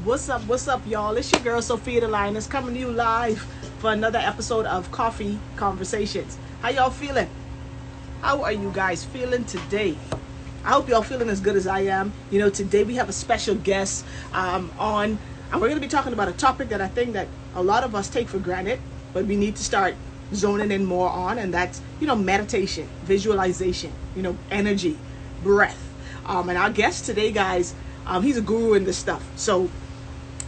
What's up, y'all? It's your girl Sophia the Lioness coming to you live for another episode of Coffee Conversations. How y'all feeling? How are you guys feeling today? I hope y'all feeling as good as I am. You know, today we have a special guest on, and we're going to be talking about a topic that I think that a lot of us take for granted, but we need to start zoning in more on, and that's, meditation, visualization, energy, breath. And our guest today, guys, he's a guru in this stuff. So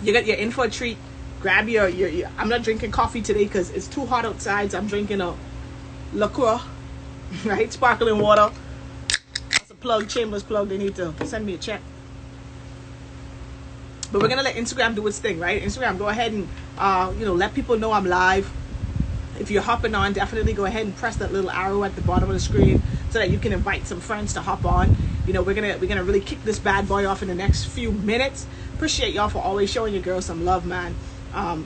you're in for a treat. Grab your I'm not drinking coffee today because it's too hot outside, so I'm drinking a LaCroix, right? Sparkling water. That's a plug, Chambers plug. They need to send me a check. But we're going to let Instagram do its thing, right? Instagram, go ahead and, let people know I'm live. If you're hopping on, definitely go ahead and press that little arrow at the bottom of the screen so that you can invite some friends to hop on. We're gonna really kick this bad boy off in the next few minutes. Appreciate y'all for always showing your girl some love, man.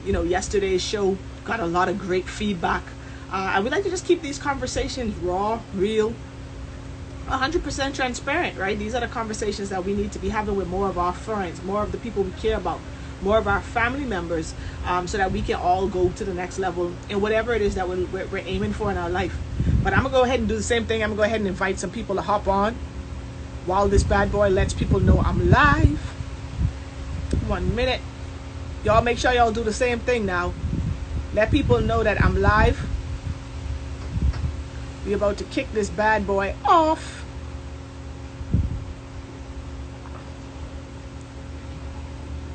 Yesterday's show got a lot of great feedback. I would like to just keep these conversations raw, real, 100% transparent, right? These are the conversations that we need to be having with more of our friends, more of the people we care about, more of our family members, so that we can all go to the next level in whatever it is that we're aiming for in our life. But I'm gonna go ahead and do the same thing. I'm gonna go ahead and invite some people to hop on while this bad boy lets people know I'm live. 1 minute. Y'all make sure y'all do the same thing now. Let people know that I'm live. We're about to kick this bad boy off.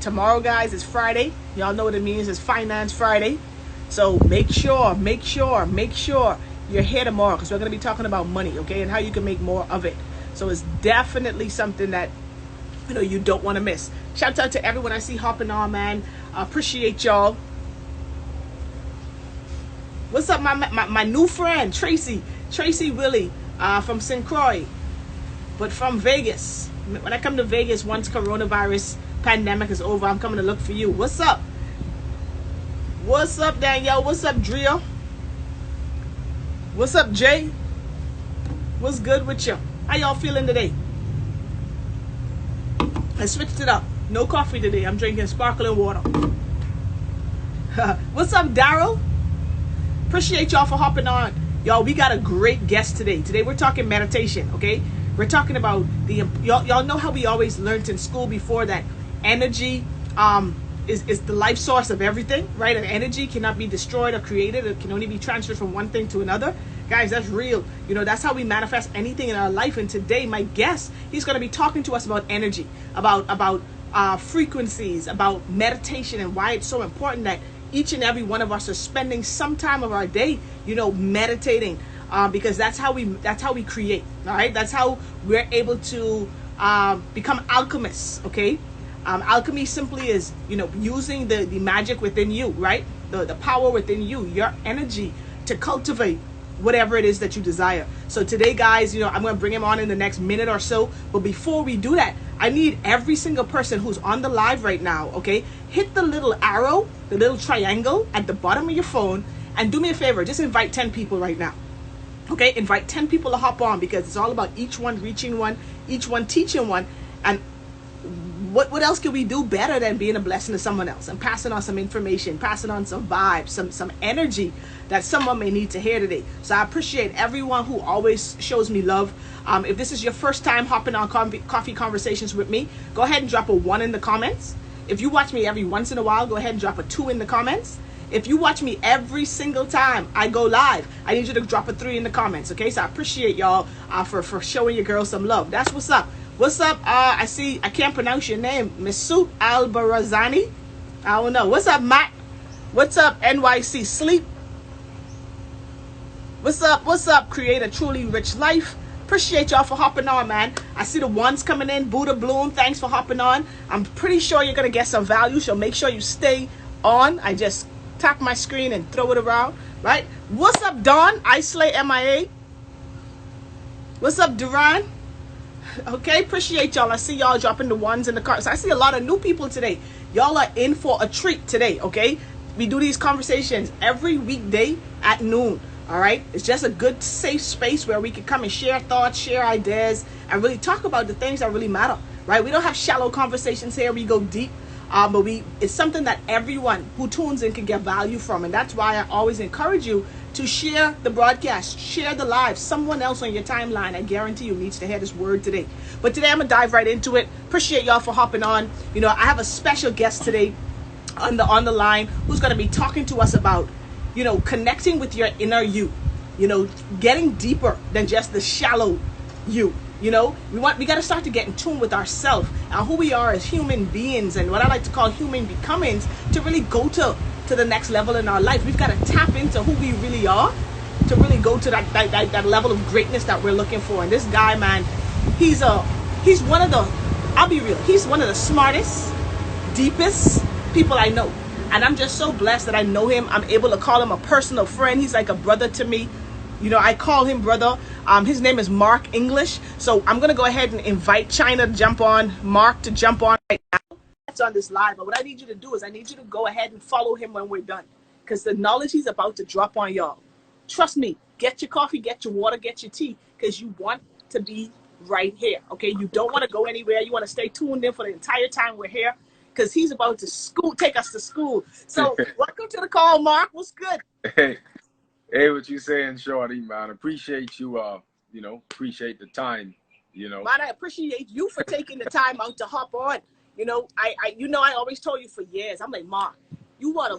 Tomorrow, guys, is Friday. Y'all know what it means. It's Finance Friday. So make sure you're here tomorrow, because we're going to be talking about money, okay, and how you can make more of it. So it's definitely something that, you don't want to miss. Shout out to everyone I see hopping on, man. I appreciate y'all. What's up, my new friend, Tracy Willie, from St. Croix, but from Vegas. When I come to Vegas, once coronavirus pandemic is over, I'm coming to look for you. What's up? What's up, Danielle? What's up, Drea? What's up, Jay? What's good with you? How y'all feeling today? I switched it up. No coffee today. I'm drinking sparkling water. What's up, Daryl? Appreciate y'all for hopping on. Y'all, we got a great guest today. Today we're talking meditation, okay? We're talking about y'all know how we always learned in school before that energy is the life source of everything, right? And energy cannot be destroyed or created. It can only be transferred from one thing to another. Guys, that's real. That's how we manifest anything in our life. And today, my guest, he's going to be talking to us about energy, about frequencies, about meditation, and why it's so important that each and every one of us are spending some time of our day, meditating, because that's how we create. All right, that's how we're able to become alchemists. Okay. Alchemy simply is, using the magic within you, right? The power within you, your energy, to cultivate whatever it is that you desire. So today, guys, I'm going to bring him on in the next minute or so. But before we do that, I need every single person who's on the live right now, okay? Hit the little arrow, the little triangle at the bottom of your phone, and do me a favor, just invite 10 people right now. Okay, invite 10 people to hop on, because it's all about each one reaching one, each one teaching one. And what else can we do better than being a blessing to someone else and passing on some information, passing on some vibes, some energy that someone may need to hear today. So I appreciate everyone who always shows me love. If this is your first time hopping on Coffee Conversations with me, go ahead and drop a 1 in the comments. If you watch me every once in a while, go ahead and drop a 2 in the comments. If you watch me every single time I go live, I need you to drop a 3 in the comments, okay? So I appreciate y'all for showing your girl some love. That's what's up. What's up? I can't pronounce your name. Masoud Al-Barazani. I don't know. What's up, Matt? What's up, NYC Sleep? What's up? What's up? Create a truly rich life. Appreciate y'all for hopping on, man. I see the ones coming in. Buddha Bloom, thanks for hopping on. I'm pretty sure you're going to get some value, so make sure you stay on. I just tap my screen and throw it around, right? What's up, Dawn? I Slay MIA. What's up, Duran? Okay, appreciate y'all. I see y'all dropping the ones in the cards. I see a lot of new people today. Y'all are in for a treat today, okay? We do these conversations every weekday at noon. All right, it's just a good safe space where we can come and share thoughts, share ideas, and really talk about the things that really matter, right? We don't have shallow conversations here. We go deep. But it's something that everyone who tunes in can get value from, and that's why I always encourage you to share the broadcast, share the live. Someone else on your timeline, I guarantee you, needs to hear this word today. But today I'm gonna dive right into it. Appreciate y'all for hopping on. I have a special guest today on the line who's gonna be talking to us about, connecting with your inner you. Getting deeper than just the shallow you. We got to start to get in tune with ourselves and who we are as human beings, and what I like to call human becomings, to really go to the next level in our life. We've got to tap into who we really are to really go to that level of greatness that we're looking for. And this guy, man, he's one of the, I'll be real, he's one of the smartest, deepest people I know. And I'm just so blessed that I know him. I'm able to call him a personal friend. He's like a brother to me. I call him brother. His name is Mark English. So I'm going to go ahead and invite China to jump on, Mark to jump on right now. That's on this live. But what I need you to do is I need you to go ahead and follow him when we're done. Because the knowledge he's about to drop on y'all, trust me, get your coffee, get your water, get your tea, because you want to be right here. Okay? You don't want to go anywhere. You want to stay tuned in for the entire time we're here, because he's about to take us to school. So welcome to the call, Mark. What's good? Hey, what you saying, Shorty, man? Appreciate you, appreciate the time, Man, I appreciate you for taking the time out to hop on. I always told you for years, I'm like, Mark, you are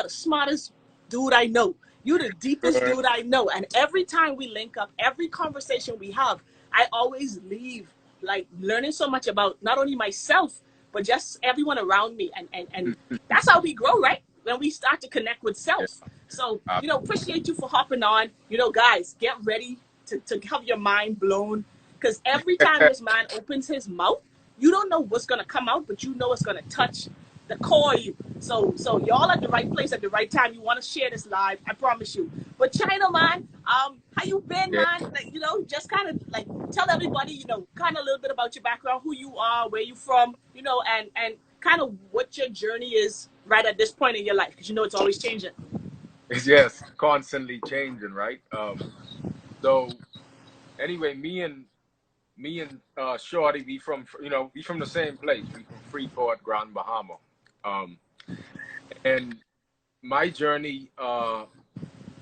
the smartest dude I know. You're the deepest dude I know. And every time we link up, every conversation we have, I always leave like learning so much about not only myself, but just everyone around me. And that's how we grow, right? When we start to connect with self. So, appreciate you for hopping on. Guys, get ready to have your mind blown. Because every time this man opens his mouth, you don't know what's going to come out, but you know it's going to touch the core of you. So y'all at the right place at the right time. You want to share this live, I promise you. But China, man, how you been, man? Like, just kind of like tell everybody, kind of a little bit about your background, who you are, where you from, and kind of what your journey is right at this point in your life, because it's always changing. Yes, constantly changing, right? So anyway, me and Shorty, we from the same place. We from Freeport, Grand Bahama. And my journey,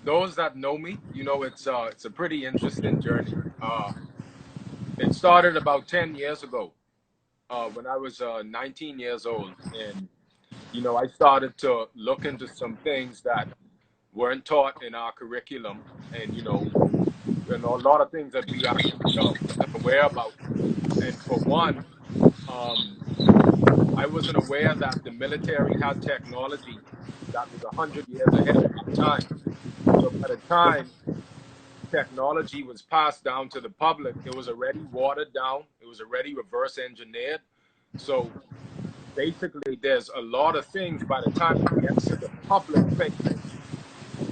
those that know me, it's a pretty interesting journey. It started about 10 years ago, when I was 19 years old, and I started to look into some things that weren't taught in our curriculum, and a lot of things that we actually wasn't aware about. And for one, I wasn't aware that the military had technology that was 100 years ahead of our time. So by the time technology was passed down to the public, it was already watered down. It was already reverse engineered. So basically, there's a lot of things by the time it gets to the public face,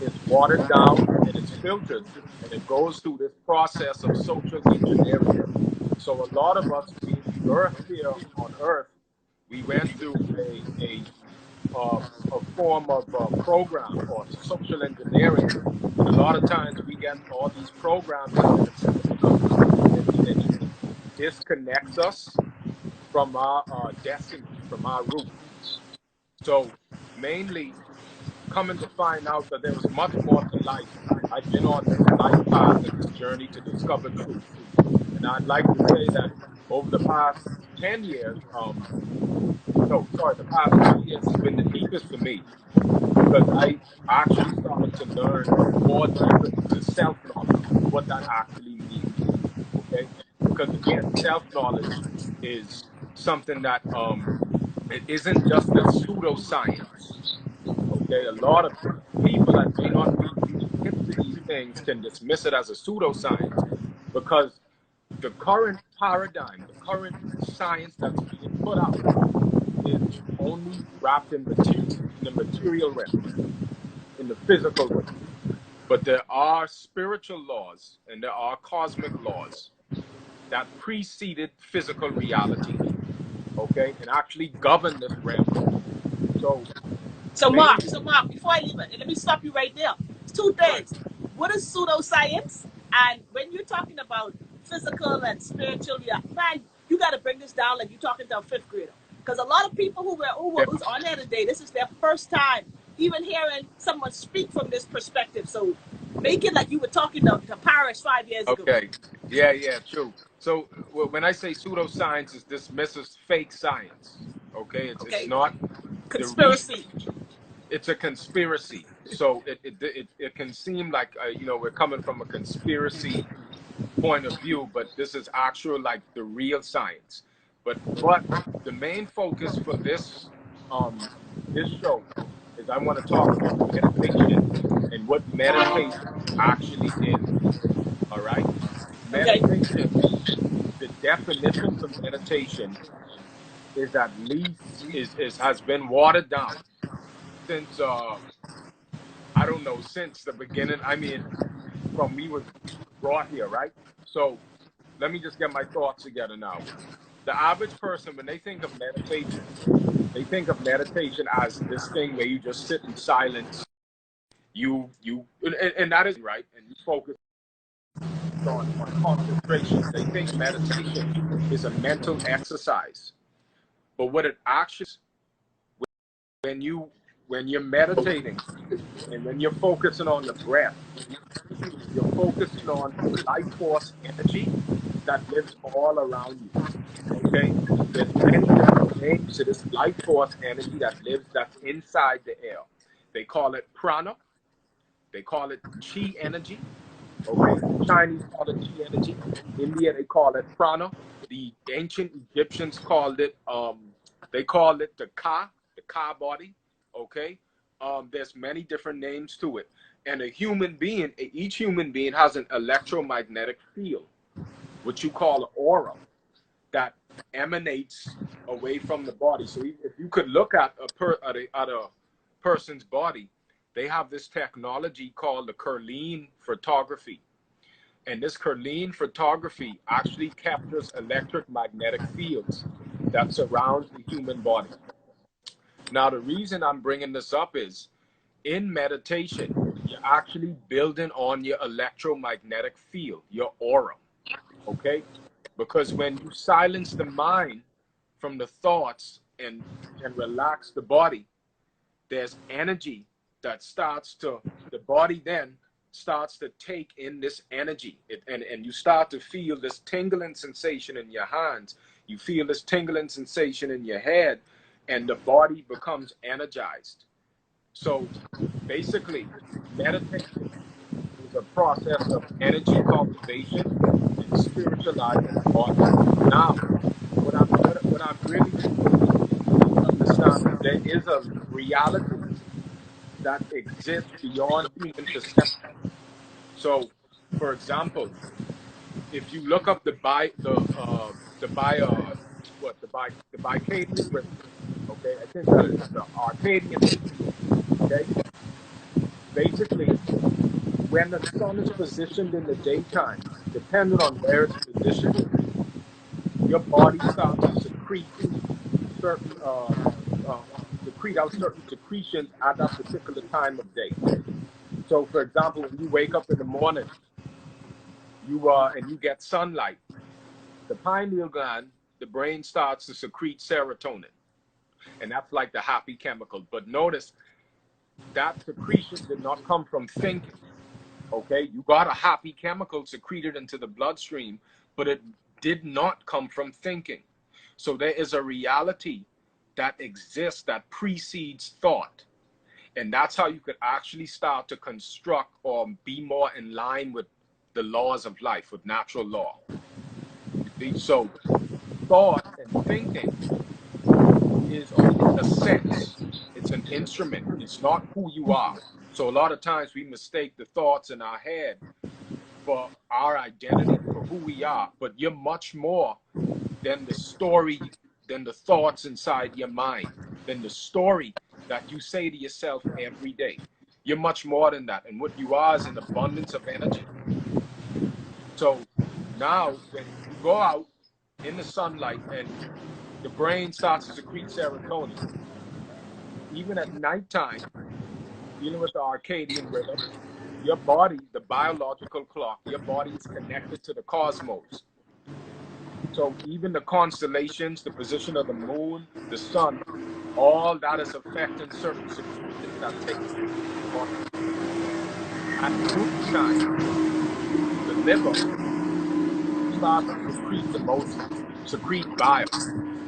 it's watered down and it's filtered, and it goes through this process of social engineering. So a lot of us being birthed here on Earth, we went through a form of program called social engineering. And a lot of times we get all these programs in the system, and it disconnects us from our destiny, from our roots. So mainly coming to find out that there was much more to life. I've been on this life path and this journey to discover truth. And I'd like to say that over the past 10 years, the past 2 years has been the deepest for me, because I actually started to learn more deeper into self-knowledge, what that actually means. Okay? Because again, self-knowledge is something that it isn't just a pseudoscience. Okay, a lot of people that may not be really hip to these things can dismiss it as a pseudoscience, because the current paradigm, the current science that's being put out is only wrapped in the material realm, in the physical realm. But there are spiritual laws and there are cosmic laws that preceded physical reality, okay, and actually govern this realm. So Mark, before I leave it, let me stop you right there. It's two things. What is pseudoscience? And when you're talking about physical and spiritual, man, you got to bring this down like you're talking to a fifth grader. Because a lot of people who's on there today, this is their first time even hearing someone speak from this perspective. So make it like you were talking to Paris 5 years ago. Okay. Yeah, true. So when I say pseudoscience, it dismisses fake science. Okay, it's Okay, not the conspiracy. research. It's a conspiracy. So it can seem like we're coming from a conspiracy point of view, but this is actual like the real science. But the main focus for this show is I want to talk about meditation and what meditation actually is. All right, Okay, meditation. The definition for meditation is at least is has been watered down since I don't know, since the beginning. I mean, from we was brought here, right? So let me just get my thoughts together now. The average person, when they think of meditation, they think of meditation as this thing where you just sit in silence. And that is right, and you focus on concentration. They think meditation is a mental exercise, but what it actually is, when you when you're meditating and when you're focusing on the breath, you're focusing on the life force energy that lives all around you. Okay? There's many different names to this life force energy that's inside the air. They call it prana. They call it chi energy. Okay? Chinese call it chi energy. India, they call it prana. The ancient Egyptians called it, they called it the ka body. Okay? There's many different names to it. And each human being has an electromagnetic field, what you call an aura, that emanates away from the body. So if you could look at a person's body, they have this technology called the Kirlian photography. And this Kirlian photography actually captures electromagnetic fields that surround the human body. Now, the reason I'm bringing this up is in meditation, you're actually building on your electromagnetic field, your aura. Okay? Because when you silence the mind from the thoughts and relax the body, there's energy that the body then starts to take in this energy. And you start to feel this tingling sensation in your hands. You feel this tingling sensation in your head, and the body becomes energized. So basically, meditation is a process of energy cultivation and spiritualizing the body. Now, what I'm really supposed to understand is there is a reality that exists beyond human perception. So, for example, if you look up the Bicadian rhythm, okay, I think that is the Arcadian rhythm, okay. Basically, when the sun is positioned in the daytime, depending on where it's positioned, your body starts to certain secrete out certain secretions at that particular time of day. So, for example, when you wake up in the morning, you get sunlight, the pineal gland, the brain starts to secrete serotonin, and that's like the happy chemical. But notice that secretion did not come from thinking. Okay, you got a happy chemical secreted into the bloodstream, but it did not come from thinking. So there is a reality that exists that precedes thought. And that's how you could actually start to construct or be more in line with the laws of life, with natural law. You see? So thought and thinking is only a sense. It's an instrument. It's not who you are. So a lot of times we mistake the thoughts in our head for our identity, for who we are. But you're much more than the story, than the thoughts inside your mind, than the story that you say to yourself every day. You're much more than that. And what you are is an abundance of energy. So now when you go out in the sunlight and the brain starts to secrete serotonin, even at nighttime, dealing with the Arcadian rhythm, your body, the biological clock, your body is connected to the cosmos. So even the constellations, the position of the moon, the sun, all that is affecting certain secretions that take place. At noontime, the liver starts to secrete bile.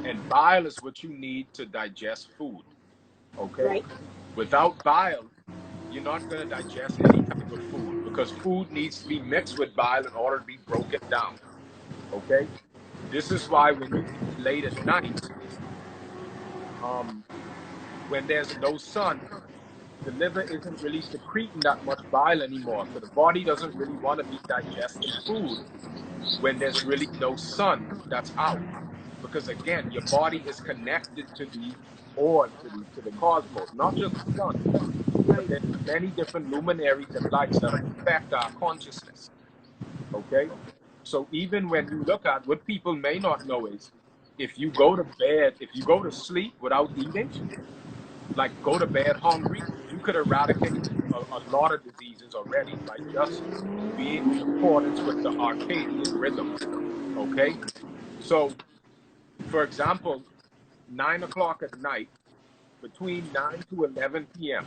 And bile is what you need to digest food. Okay? Right. Without bile, you're not going to digest any type of food because food needs to be mixed with bile in order to be broken down. Okay? This is why when you eat late at night, um, when there's no sun, the liver isn't really secreting that much bile anymore. So the body doesn't really want to be digesting food when there's really no sun that's out. Because again, your body is connected to the orb, to the cosmos, not just the sun, but Right. there's many different luminaries and lights that affect our consciousness. Okay? So even when you look at what people may not know is if you go to bed, if you go to sleep without eating, like go to bed hungry, you could eradicate a lot of diseases already by just being in accordance with the circadian rhythm. Okay? So, for example, 9 o'clock at night, between 9 to 11 p.m.,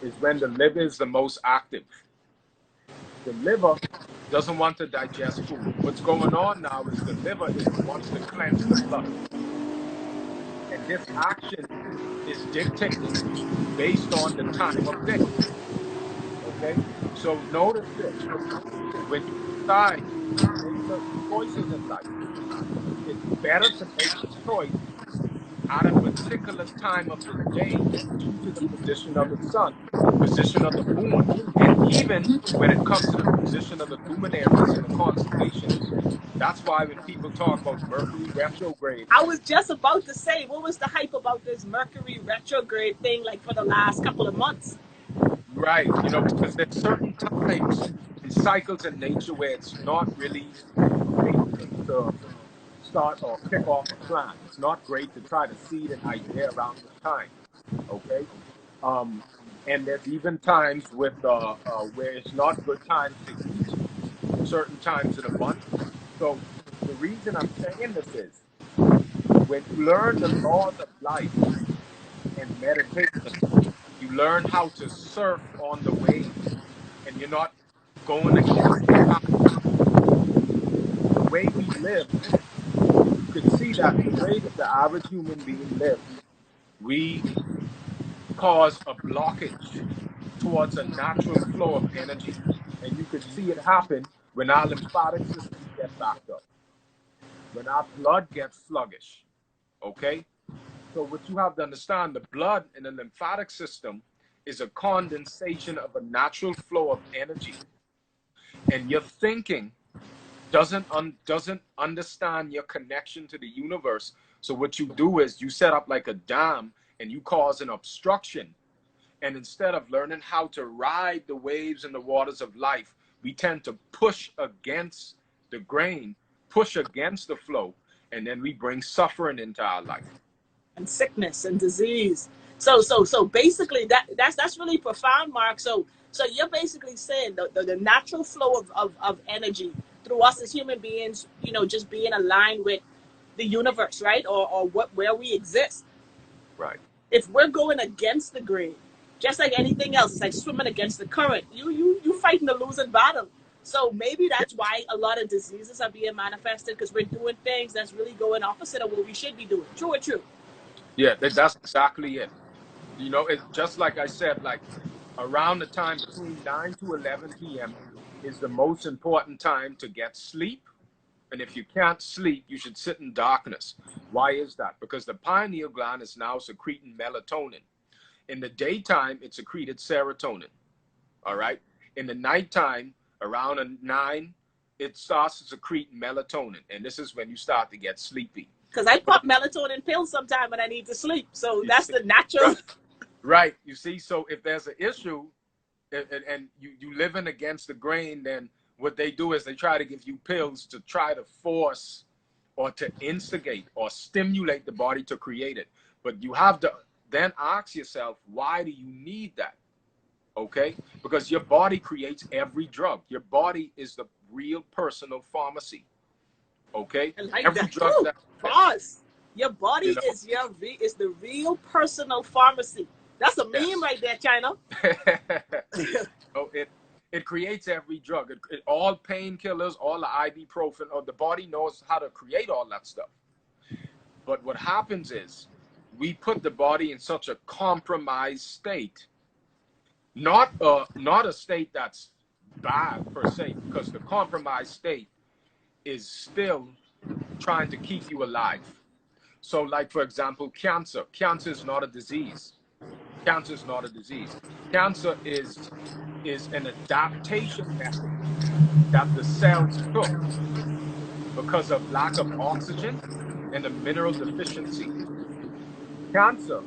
is when the liver is the most active. The liver doesn't want to digest food. What's going on now is the liver wants to cleanse the blood. And this action is dictated based on the time of day. Okay? So notice this. When you decide to make certain choices in life, it's better to make the choice at a particular time of the day due to the position of the sun, the position of the moon, and even when it comes to the position of the luminaries and the constellations. That's why when people talk about Mercury retrograde, I was just about to say, what was the hype about this Mercury retrograde thing like for the last couple of months? right, because there's certain times and cycles in nature where it's not really great to start or kick off a plan. It's not great to try to seed an idea around this time. Okay. Um, and there's even times where it's not good times to eat certain times of the month. So the reason I'm saying this is when you learn the laws of life and meditation, you learn how to surf on the waves, and you're not going against the tide. The way we live, you could see that the way that the average human being lives, we cause a blockage towards a natural flow of energy. And you could see it happen when our lymphatic systems get backed up, when our blood gets sluggish. Okay? So, what you have to understand, the blood in the lymphatic system is a condensation of a natural flow of energy. And your thinking doesn't understand your connection to the universe. So what you do is you set up like a dam and you cause an obstruction. And instead of learning how to ride the waves and the waters of life, we tend to push against the grain, push against the flow, and then we bring suffering into our life. And sickness and disease. So basically that's really profound, Mark. So you're basically saying the natural flow of energy through us as human beings, just being aligned with the universe, right? Or what where we exist. Right. If we're going against the grain, just like anything else, it's like swimming against the current. You fighting the losing battle. So maybe that's why a lot of diseases are being manifested because we're doing things that's really going opposite of what we should be doing. True or true? Yeah, that's exactly it. It's just like I said, like around the time between 9 to 11 p.m. is the most important time to get sleep. And if you can't sleep, you should sit in darkness. Why is that? Because the pineal gland is now secreting melatonin. In the daytime, it secreted serotonin. All right. In the nighttime, around 9, it starts to secrete melatonin. And this is when you start to get sleepy. Because I pop melatonin pills sometime when I need to sleep. So You that's see? the natural. Right. Right. You see, so if there's an issue and you living against the grain, then what they do is they try to give you pills to try to force or to instigate or stimulate the body to create it. But you have to then ask yourself, why do you need that? Okay? Because your body creates every drug. Your body is the real personal pharmacy. Okay, I like every that. drug Woo! that Pause. Your you body know, is the real personal pharmacy. That's a meme yes. right there, China. Oh, it creates every drug. All painkillers, all the ibuprofen, or the body knows how to create all that stuff. But what happens is we put the body in such a compromised state, not a state that's bad per se, because the compromised state is still trying to keep you alive. So, like for example, cancer. Cancer is not a disease. Cancer is not a disease. Cancer is an adaptation method that the cells took because of lack of oxygen and a mineral deficiency. Cancer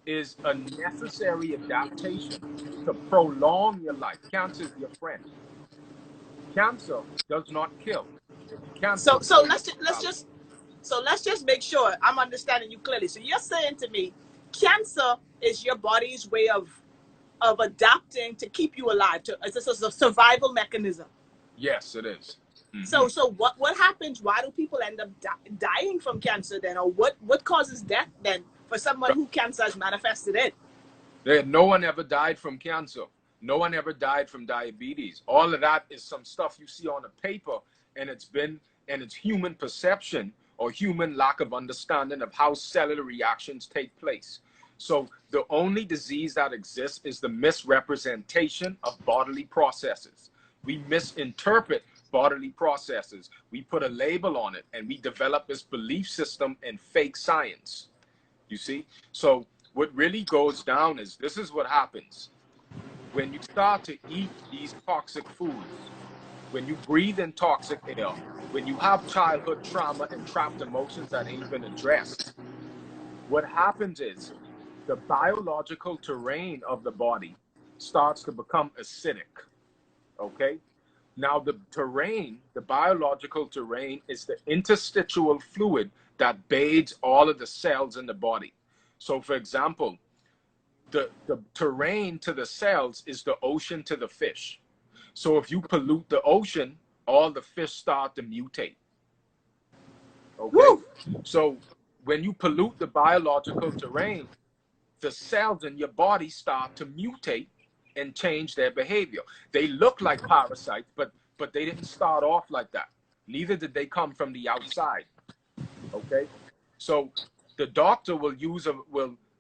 is a necessary adaptation to prolong your life. Cancer is your friend. Cancer does not kill. Cancer So so only let's ju- let's violates. just so let's just make sure I'm understanding you clearly. So you're saying to me, cancer is your body's way of adapting to keep you alive. To it's a survival mechanism. Yes, it is. So Mm-hmm. so what happens? Why do people end up dying from cancer then, or what causes death then for someone who cancer has manifested in? No one ever died from cancer. No one ever died from diabetes. All of that is some stuff you see on a paper, and it's human perception or human lack of understanding of how cellular reactions take place. So the only disease that exists is the misrepresentation of bodily processes. We misinterpret bodily processes. We put a label on it, and we develop this belief system and fake science. You see? So what really goes down is this is what happens when you start to eat these toxic foods, when you breathe in toxic air, when you have childhood trauma and trapped emotions that ain't been addressed. What happens is the biological terrain of the body starts to become acidic. Okay? Now, the terrain, the biological terrain, is the interstitial fluid that bathes all of the cells in the body. So, for example, the terrain to the cells is the ocean to the fish. So, if you pollute the ocean, all the fish start to mutate. Okay? Woo! So, when you pollute the biological terrain, the cells in your body start to mutate and change their behavior. They look like parasites, but they didn't start off like that. Neither did they come from the outside. Okay, so the doctor will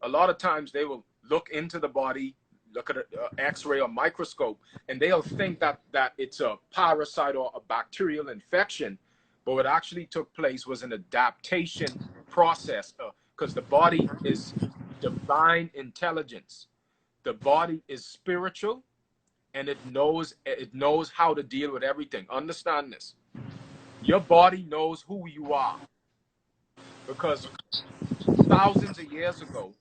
a lot of times they will look into the body, look at an X-ray or microscope, and they'll think that it's a parasite or a bacterial infection, but what actually took place was an adaptation process because the body is divine intelligence. The body is spiritual, and it knows how to deal with everything. Understand this. Your body knows who you are because thousands of years ago,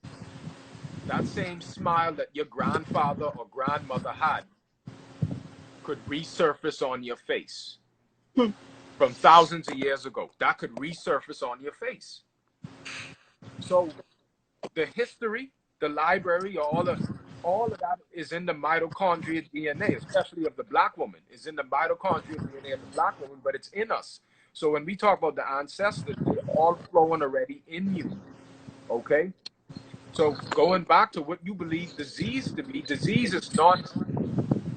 that same smile that your grandfather or grandmother had could resurface on your face. From thousands of years ago, that could resurface on your face. So the history, the library, all of that is in the mitochondrial DNA, especially of the black woman, is in the mitochondrial DNA of the black woman, but it's in us. So when we talk about the ancestors, they're all flowing already in you. Okay? So going back to what you believe disease to be, disease is not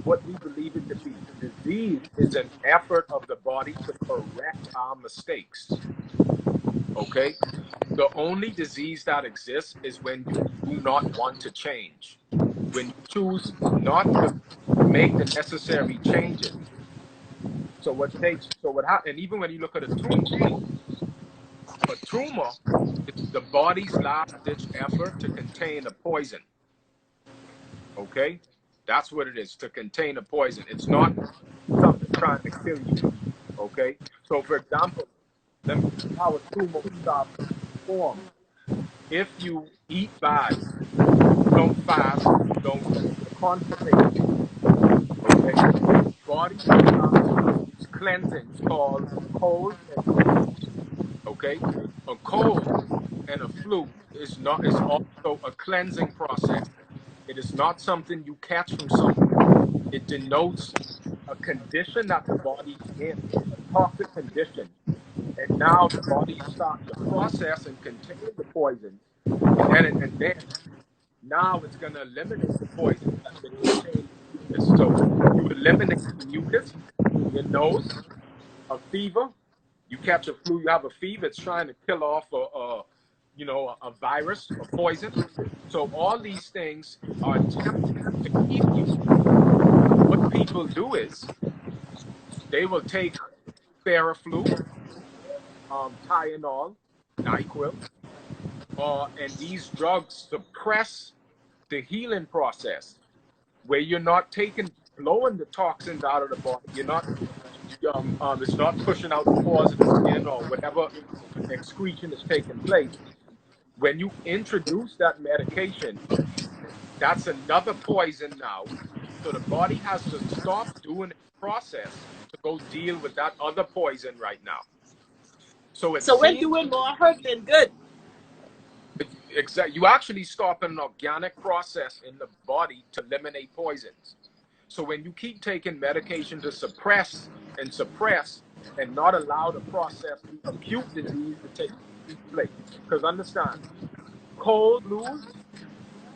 what we believe it to be. Disease is an effort of the body to correct our mistakes. Okay? The only disease that exists is when you do not want to change. When you choose not to make the necessary changes. And even when you look at a tumor is the body's last ditch effort to contain a poison. Okay? That's what it is, to contain a poison. It's not something trying to kill you. Okay? So for example, let me tell you how a tumor starts to form. If you eat bad, don't fast, you're constipated, okay? Body will start to use cleansings called cold and flu, okay? A cold and a flu is also a cleansing process. It is not something you catch from someone. It denotes a condition that the body's in, a toxic condition. Now the body start to process and contain the poison, and then now it's going to eliminate the poison that's been contained in the mucus. So you eliminate the mucus in your nose, a fever. You catch a flu, you have a fever. It's trying to kill off a virus, a poison. So all these things are attempting to heal you. What people do is they will take Theraflu, Tylenol, NyQuil, and these drugs suppress the healing process where you're not blowing the toxins out of the body. You're not, it's not pushing out the pores of the skin or whatever excretion is taking place. When you introduce that medication, that's another poison now. So the body has to stop doing its process to go deal with that other poison right now. So it So we're seems doing more hurt than good. you actually stop an organic process in the body to eliminate poisons. So when you keep taking medication to suppress and not allow the process, the acute disease to take place. Because understand, cold flus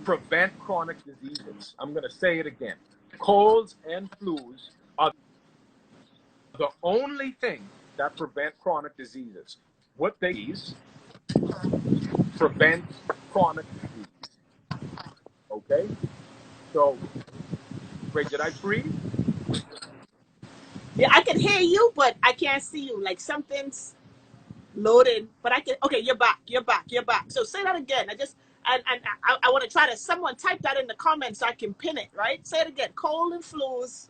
prevent chronic diseases. I'm going to say it again. Colds and flus are the only thing that prevent chronic diseases. What they use prevent chronic disease. Okay? So, wait, did I freeze? Yeah, I can hear you, but I can't see you. Like something's loading, but I can. Okay, you're back. You're back. You're back. So say that again. I want to try to someone type that in the comments so I can pin it. Right? Say it again. Cold and flus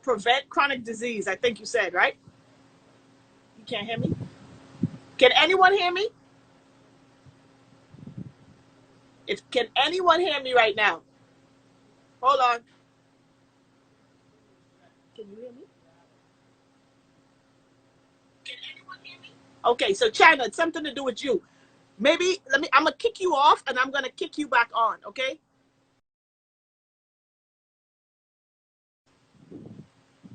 prevent chronic disease. I think you said right. You can't hear me. Can anyone hear me? Can anyone hear me right now? Hold on. Can you hear me? Can anyone hear me? Okay, so China, it's something to do with you. Maybe I'm gonna kick you off and I'm gonna kick you back on, okay?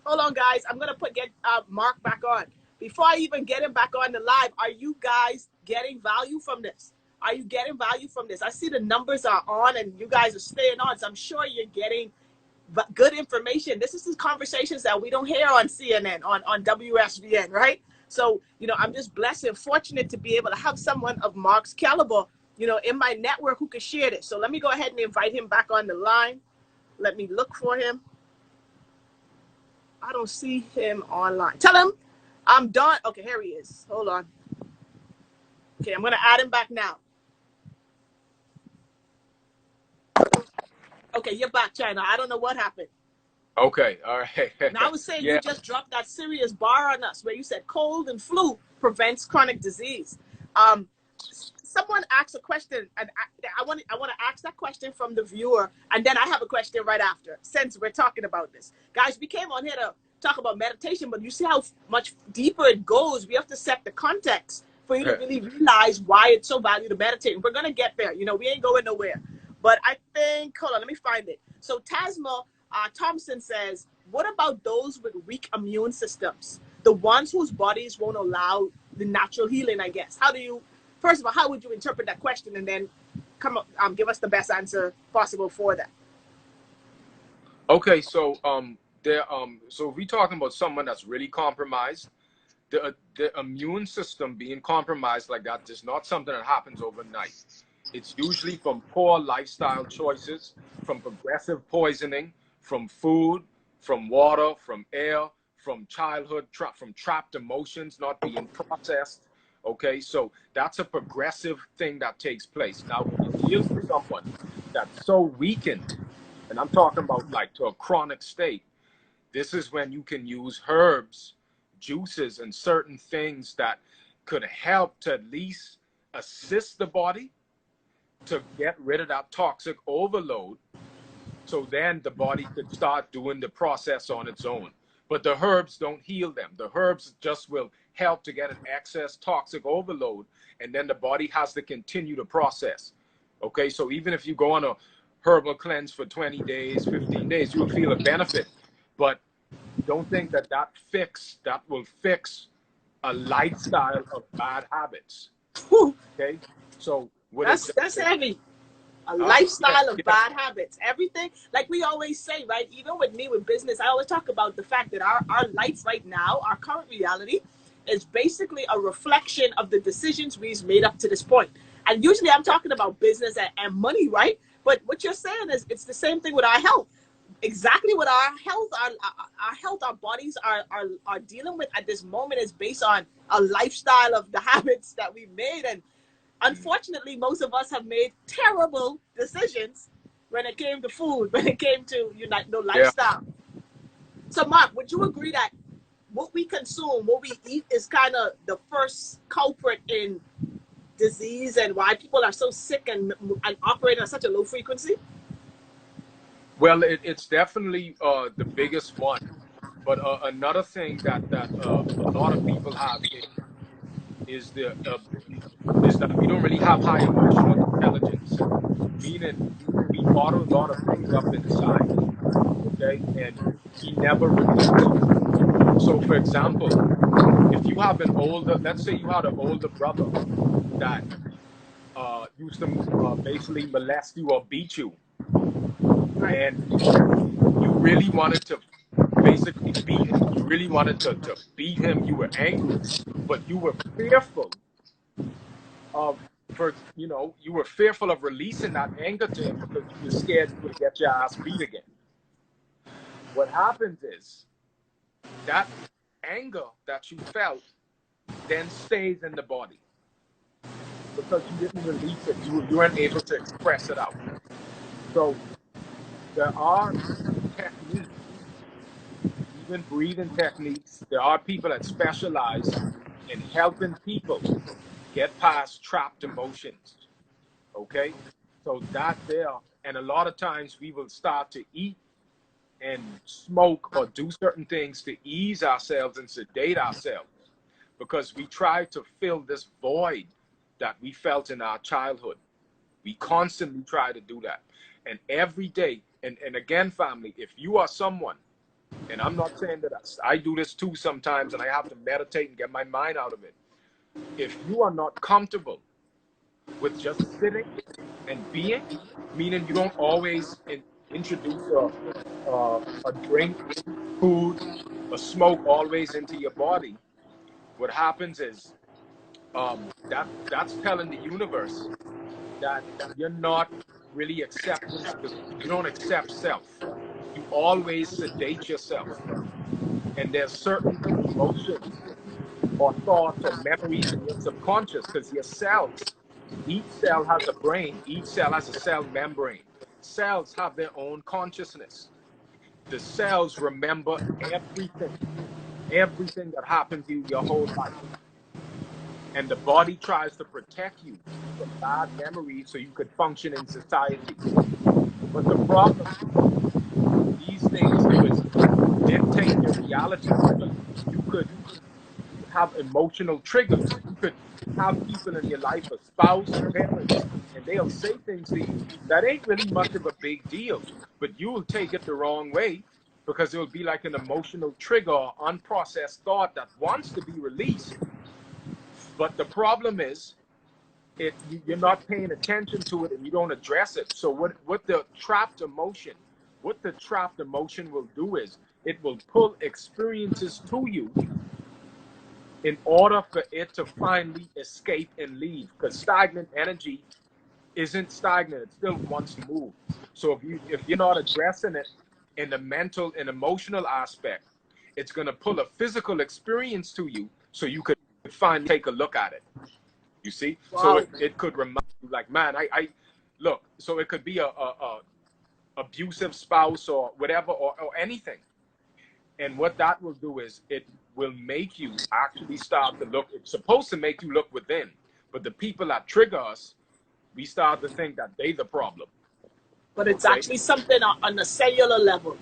Hold on, guys. I'm gonna get Mark back on. Before I even get him back on the live, are you guys getting value from this? Are you getting value from this? I see the numbers are on and you guys are staying on, so I'm sure you're getting good information. This is the conversations that we don't hear on CNN, on WSVN, right? So, I'm just blessed and fortunate to be able to have someone of Mark's caliber, in my network who can share this. So let me go ahead and invite him back on the line. Let me look for him. I don't see him online. Tell him I'm done. Okay, here he is. Hold on. Okay, I'm going to add him back now. Okay, you're back, China. I don't know what happened. Okay, all right. Now I was saying Yeah. You just dropped that serious bar on us where you said cold and flu prevents chronic disease. Someone asked a question, and I want to ask that question from the viewer, and then I have a question right after, since we're talking about this. Guys, we came on here to talk about meditation, but you see how much deeper it goes. We have to set the context for you to really realize why it's so valuable to meditate. We're going to get there. We ain't going nowhere. But I think, hold on, let me find it. So Tasma Thompson says, what about those with weak immune systems? The ones whose bodies won't allow the natural healing, I guess. First of all, how would you interpret that question, and then give us the best answer possible for that? Okay, so so if we're talking about someone that's really compromised, the immune system being compromised like that is not something that happens overnight. It's usually from poor lifestyle choices, from progressive poisoning, from food, from water, from air, from childhood, from trapped emotions not being processed. Okay, so that's a progressive thing that takes place. Now, when you deal with someone that's so weakened, and I'm talking about like to a chronic state, this is when you can use herbs, juices, and certain things that could help to at least assist the body to get rid of that toxic overload. So then the body could start doing the process on its own. But the herbs don't heal them. The herbs just will help to get an excess toxic overload, and then the body has to continue the process. Okay, so even if you go on a herbal cleanse for 20 days, 15 days, you'll feel a benefit. But don't think that will fix a lifestyle of bad habits. Whew, Okay, so would it just that's say, heavy. A yeah, lifestyle of yeah, bad habits. Everything, like we always say, right? Even with me with business, I always talk about the fact that our life right now, our current reality, is basically a reflection of the decisions we've made up to this point. And usually I'm talking about business and money, right? But what you're saying is it's the same thing with our health. Exactly what our health, our health, our bodies are dealing with at this moment is based on a lifestyle of the habits that we've made. And unfortunately, most of us have made terrible decisions when it came to food, when it came to yeah. lifestyle. So, Mark, would you agree that what we consume, what we eat, is kind of the first culprit in disease and why people are so sick and operating at such a low frequency? Well, it's definitely the biggest one. But another thing that a lot of people have is is that we don't really have high emotional intelligence, meaning we bottle a lot of things up inside, okay, and we never release them. So, for example, if you have an older, let's say you had an older brother that used to basically molest you or beat you, Right. and you really wanted to basically beat him, you really wanted to beat him, you were angry, but you were fearful of you were fearful of releasing that anger to him because you were scared you would get your ass beat again. What happens is that anger that you felt then stays in the body because you didn't release it. You weren't able to express it out. So there are techniques, even breathing techniques. There are people that specialize in helping people get past trapped emotions. Okay? So that there, and a lot of times we will start to eat and smoke or do certain things to ease ourselves and sedate ourselves because we try to fill this void that we felt in our childhood. We constantly try to do that. And every day, and again, family, if you are someone, and I'm not saying that I do this too sometimes and I have to meditate and get my mind out of it. If you are not comfortable with just sitting and being, meaning you don't always introduce a drink, food, a smoke always into your body, what happens is that's telling the universe that you're not really accepting, you don't accept self. You always sedate yourself. And there's certain emotions or thoughts or memories in your subconscious because your cells, each cell has a brain, each cell has a cell membrane. Cells have their own consciousness. The cells remember everything that happened to you your whole life. And the body tries to protect you from bad memories so you could function in society. But the problem these things could dictate your reality because you could have emotional triggers. You could have people in your life, a spouse, parents, and they'll say things to you that ain't really much of a big deal, but you'll take it the wrong way because it will be like an emotional trigger or unprocessed thought that wants to be released. But the problem is, you're not paying attention to it and you don't address it. So what the trapped emotion will do is it will pull experiences to you in order for it to finally escape and leave. Because stagnant energy isn't stagnant; it still wants to move. So if you're not addressing it in the mental and emotional aspect, it's going to pull a physical experience to you, so you could finally take a look at it. You see, so Wow. it could remind you, like, man, I look. So it could be a abusive spouse or whatever, or anything. And what that will do is it will make you actually start to look. It's supposed to make you look within, but the people that trigger us, we start to think that they the problem. But it's Okay? actually something on a cellular level.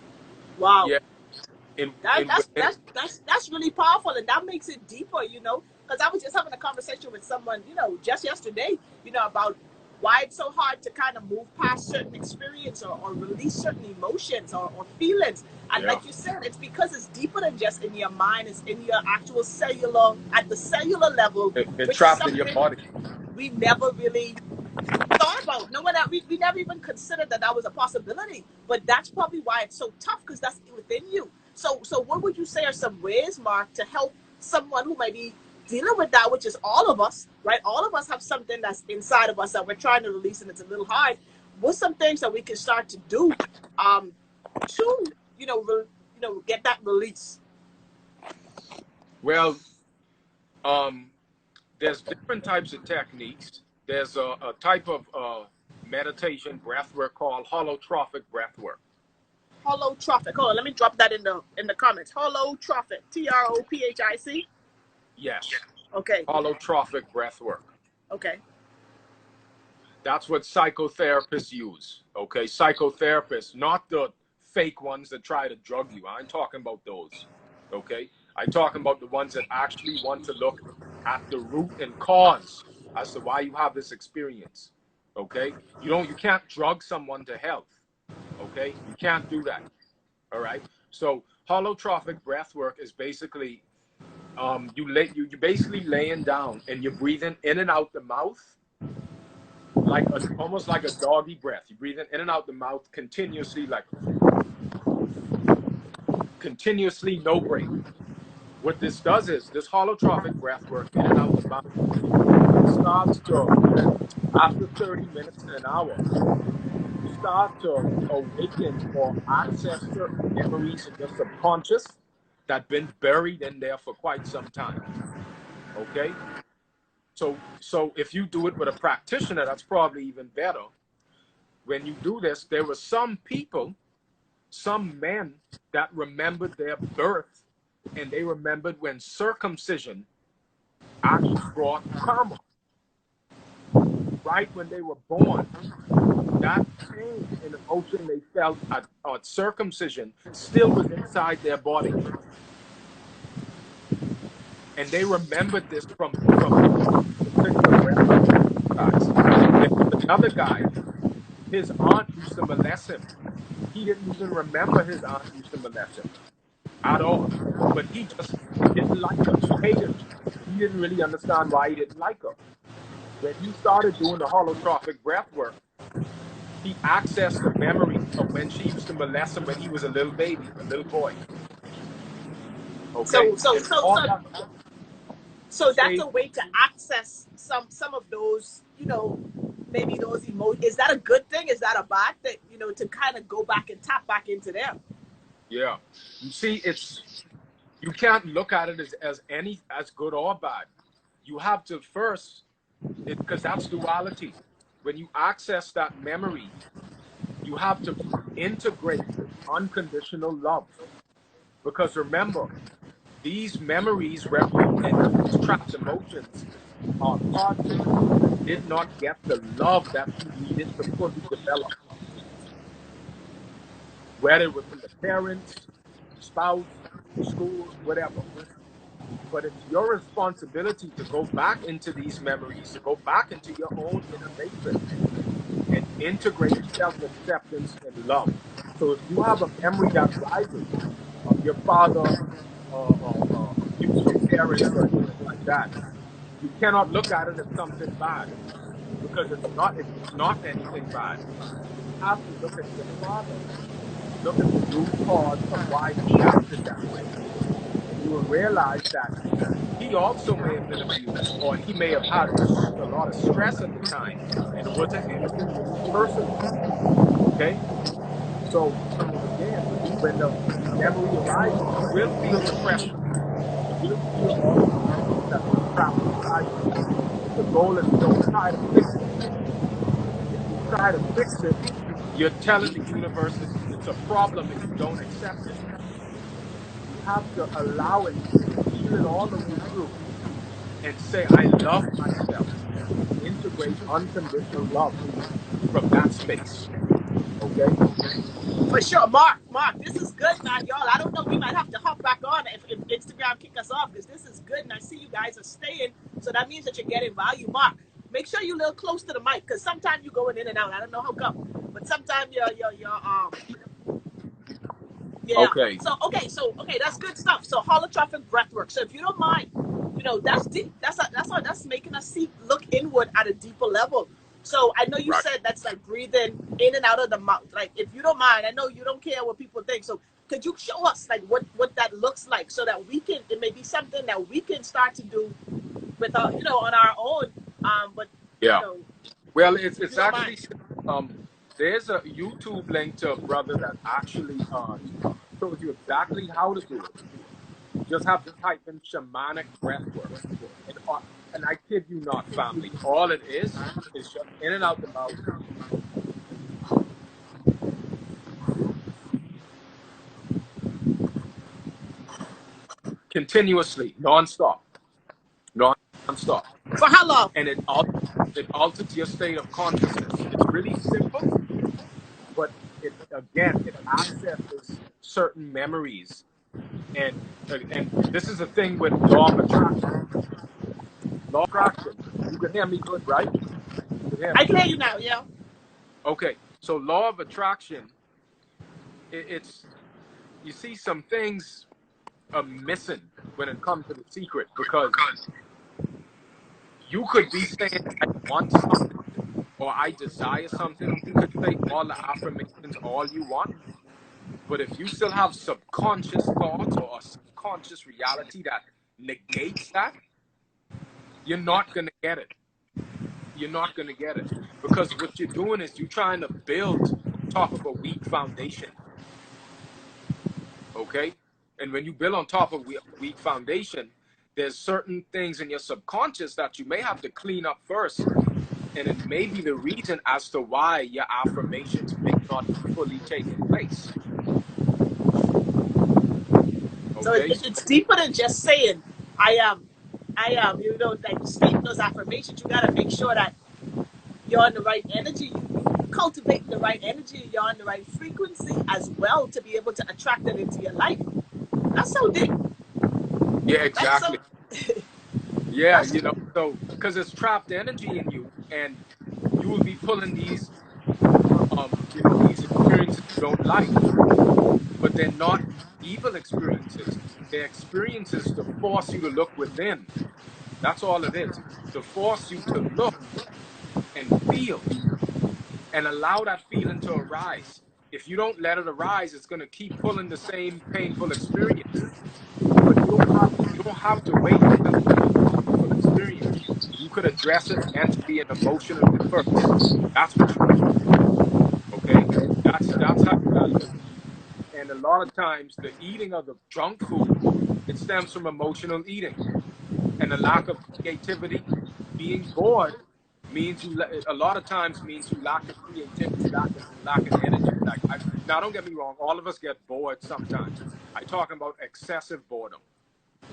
Wow. Yeah. In That, in that's within. that's that's that's really powerful, and that makes it deeper. Because I was just having a conversation with someone, just yesterday, about why it's so hard to kind of move past certain experience or release certain emotions or feelings. And Yeah. like you said, it's because it's deeper than just in your mind. It's in your actual cellular, at the cellular level, It which is trapped in your something body. we never really thought about. No one, we never even considered that that was a possibility. But that's probably why it's so tough, because that's within you. So what would you say are some ways, Mark, to help someone who might be dealing with that, which is all of us, right? All of us have something that's inside of us that we're trying to release, and it's a little hard. What's some things that we can start to do um, to, get that release? Well, um, there's different types of techniques. There's a type of meditation breath work called holotrophic breath work. Holotrophic. Hold on, let me drop that in the comments. Holotrophic. TROPHIC. Yes, Okay. holotrophic breath work. Okay. That's what psychotherapists use. Okay, psychotherapists, not the fake ones that try to drug you. I ain't talking about those. Okay, I'm talking about the ones that actually want to look at the root and cause as to why you have this experience. Okay, you can't drug someone to health. Okay, you can't do that. All right. So holotrophic breath work is basically you basically laying down and you're breathing in and out the mouth like almost like a doggy breath. You breathe in and out the mouth continuously, like continuously, no break. What this does is this holotrophic breath work in and out the mouth starts to, after 30 minutes to an hour, you start to awaken or access certain memories in your subconscious that been buried in there for quite some time. Okay? So if you do it with a practitioner, that's probably even better. When you do this, there were some people, some men that remembered their birth, and they remembered when circumcision actually brought karma. Right when they were born, that pain and emotion they felt at circumcision still was inside their body. And they remembered this from particular breath exercise. There was another guy, his aunt used to molest him. He didn't even remember his aunt used to molest him at all. But he just didn't like her. He hated her. He didn't really understand why he didn't like her. When he started doing the holotrophic breath work, he accessed the memory of when she used to molest him when he was a little baby, a little boy. Okay? So so And so all so that so that's stayed. a way to access some of those, maybe those emotions. Is that a good thing? Is that a bad thing? To kind of go back and tap back into them. Yeah. You see, you can't look at it as good or bad. You have to first, because that's duality. When you access that memory, you have to integrate unconditional love. Because remember, these memories represent these trapped emotions are parts of you that did not get the love that you needed to fully develop, whether it was from the parents, spouse, school, whatever. But it's your responsibility to go back into these memories, to go back into your own inner matrix and integrate self-acceptance and love. So if you have a memory that rises of your father abused your parents or anything like that, you cannot look at it as something bad because it's not anything bad. You have to look at your father and look at the root cause of why he acted that way. And you will realize that he also may have been abused or he may have had a lot of stress at the time and it wasn't anything really personal. Okay? So again, when the memory arises, you will feel depression. You will feel all the emotions that were trapped inside you. But the goal is don't try to fix it. If you try to fix it, you're telling the universe it's a problem and you don't accept it. You have to allow it, feel it all the way through, and say, I love myself, and integrate unconditional love from that space. Okay? For sure. Mark, this is good, man. Y'all, I don't know. We might have to hop back on if Instagram kick us off, because this is good. And I see you guys are staying. So that means that you're getting value. Mark, make sure you're a little close to the mic, because sometimes you're going in and out. I don't know how come, but sometimes you're yeah. Okay. So that's good stuff. So holographic breath work. So if you don't mind, that's deep. That's making us look inward at a deeper level. So I know you Right. said that's like breathing in and out of the mouth. Like, if you don't mind, I know you don't care what people think. So could you show us like what that looks like, so that it may be something that we can start to do with on our own. But Yeah. you know, Well, if you it's don't actually mind. there's a YouTube link to a brother that actually shows you exactly how to do it. You just have to type in shamanic breath work. And I kid you not, family. All it is just in and out the mouth continuously, nonstop, nonstop. For how long? And it alters your state of consciousness. It's really simple, but it accesses certain memories. And this is the thing with law of attraction. Law of attraction. You can hear me good, right? You can hear I me. can hear you now. Yeah. Okay. So law of attraction, it's you see some things are missing when it comes to the secret, because you could be saying I want something or I desire something. You could say all the affirmations all you want, but if you still have subconscious thoughts or a subconscious reality that negates that, you're not going to get it. You're not going to get it, because what you're doing is you're trying to build on top of a weak foundation. Okay? And when you build on top of a weak foundation, there's certain things in your subconscious that you may have to clean up first. And it may be the reason as to why your affirmations may not be fully taking place. So Okay? it's deeper than just saying I am. I am. Like stating those affirmations. You gotta make sure that you're on the right energy. You cultivate the right energy. You're on the right frequency as well, to be able to attract it into your life. That's so deep. Yeah, That's so. exactly. Yeah, That's so because it's trapped energy in you, and you will be pulling these experiences you don't like, but they're not evil experiences. They're experiences to force you to look within. That's all it is. To force you to look and feel and allow that feeling to arise. If you don't let it arise, it's going to keep pulling the same painful experience. But you don't have to wait until it's a painful experience. You could address it mentally and emotionally first. That's what you do. Okay? That's how you gotta do it. And a lot of times the eating of the junk food, it stems from emotional eating and a lack of creativity. Being bored means a lot of times means you lack of creativity, lack of energy. Now don't get me wrong, all of us get bored sometimes. I'm talking about excessive boredom.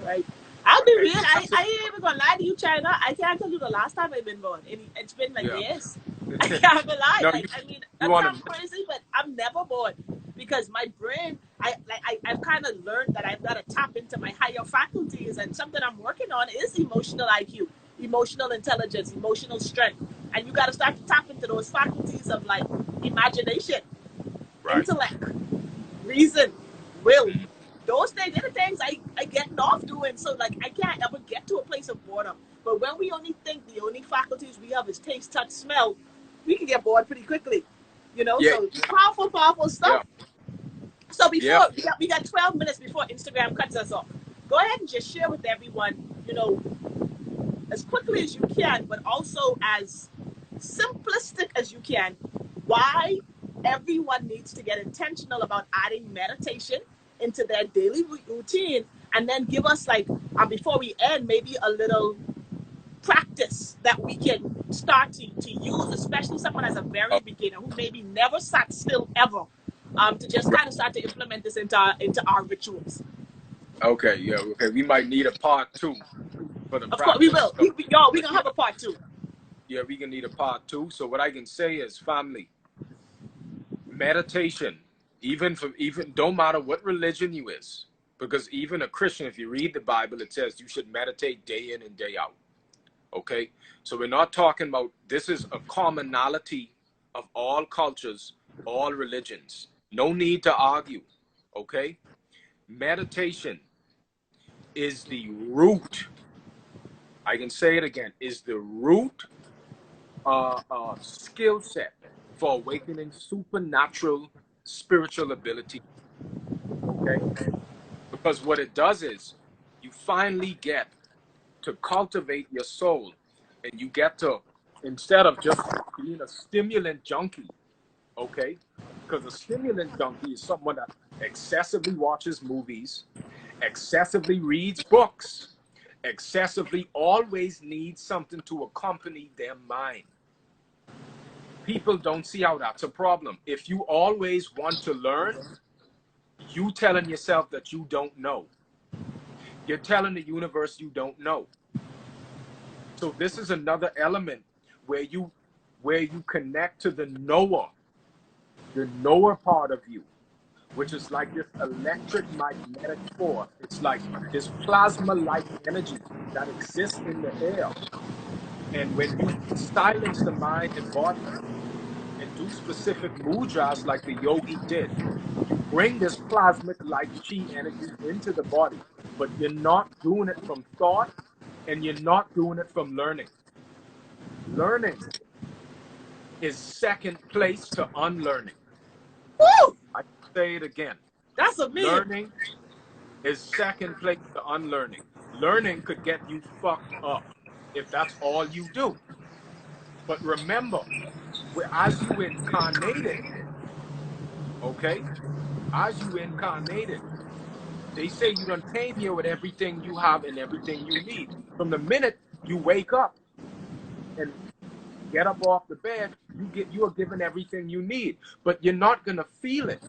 right. I'll be real. Excessive. I ain't even gonna lie to you, China. I can't tell you the last time I've been born. It's been like Yeah. years. I can't even lie. No, Like, I mean, you that want sounds to. crazy, but I'm never bored, because my brain. I've kind of learned that I've got to tap into my higher faculties, and something I'm working on is emotional IQ, emotional intelligence, emotional strength, and you got to start to tap into those faculties of like imagination, Right. intellect, reason, will. Mm. Those things, they're the things I getting off doing. So like, I can't ever get to a place of boredom. But when we only think the only faculties we have is taste, touch, smell, we can get bored pretty quickly. Yeah. So powerful, powerful Yeah. stuff. So Yeah. before we got 12 minutes before Instagram cuts us off. Go ahead and just share with everyone, as quickly as you can, but also as simplistic as you can, why everyone needs to get intentional about adding meditation into their daily routine, and then give us like, before we end, maybe a little practice that we can start to use, especially someone as a very Oh, beginner who maybe never sat still ever, to just right. kind of start to implement this into our rituals. Okay. Yeah. Okay. We might need a part two for the Of course, we practice. will. So, Y'all, we're but gonna yeah, have a part two. yeah, we can need a part two. So what I can say is, family, meditation, even don't matter what religion you is, because even a Christian, if you read the Bible, it says you should meditate day in and day out. Okay, so we're not talking about, this is a commonality of all cultures, all religions. No need to argue. Okay, meditation is the root. I can say it again, is the root skill set for awakening supernatural spiritual ability. Okay, because what it does is you finally get to cultivate your soul, and you get to, instead of just being a stimulant junkie, okay, because a stimulant junkie is someone that excessively watches movies, excessively reads books, excessively always needs something to accompany their mind. People don't see how that's a problem. If you always want to learn, you telling yourself that you don't know. You're telling the universe you don't know. So this is another element where you connect to the knower part of you, which is like this electric magnetic force. It's like this plasma-like energy that exists in the air. And when you silence the mind and body and do specific mudras like the yogi did, you bring this plasmic like chi energy into the body, but you're not doing it from thought, and you're not doing it from learning. Learning is second place to unlearning. Woo! I say it again. That's a man. Learning is second place to unlearning. Learning could get you fucked up if that's all you do. But remember, as you incarnated, okay, as you incarnated, they say you done came here with everything you have and everything you need. From the minute you wake up and get up off the bed, you are given everything you need, but you're not gonna feel it